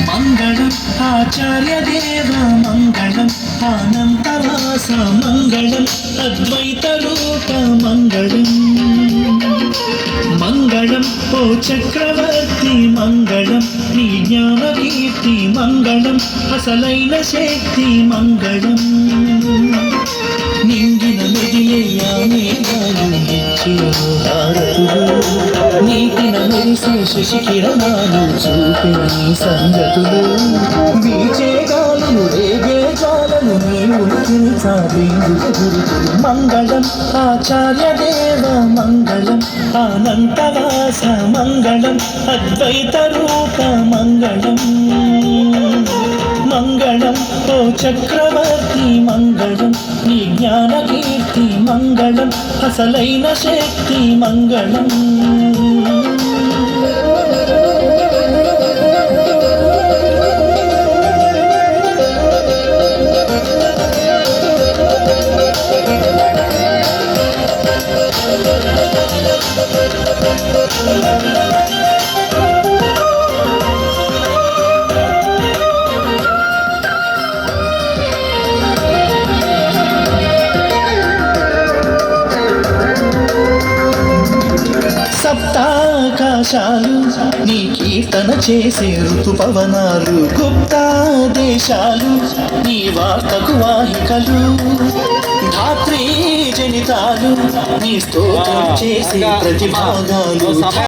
మంగళం ఆచార్య దేవ మంగళం ఆనందవాస మంగళం అద్వైత రూప మంగళం మంగళం ఓ చక్రవర్తి మంగళం నీ జ్ఞాన కీర్తి మంగళం అసలైన శక్తి మంగళం నింగిన మెదిలేయామే గాలిచ్చి హారతులు నీటిన మెరిసే శశికిరణాలు చూపే సంగతులు వీచే గాలులు రేగే జాలలు నీ ఉనికిని సాధించులు మంగళం ఆచార్య దేవ మంగళం అనంతవాస మంగళం అద్వైత రూప మంగళం మంగళం ఓ చక్రవర్తి మంగళం నీ జ్ఞాన కీర్తి మంగళం అసలైన శక్తి మంగళం సప్తాకాశాలు నీ కీర్తన చేసే ఋతుపవనాలు గుప్తా దేశాలు నీ వార్తకు వాహికలు ధాత్రీ జనితాలు నీ స్తోత్రం చేసే ప్రతిభాగాలు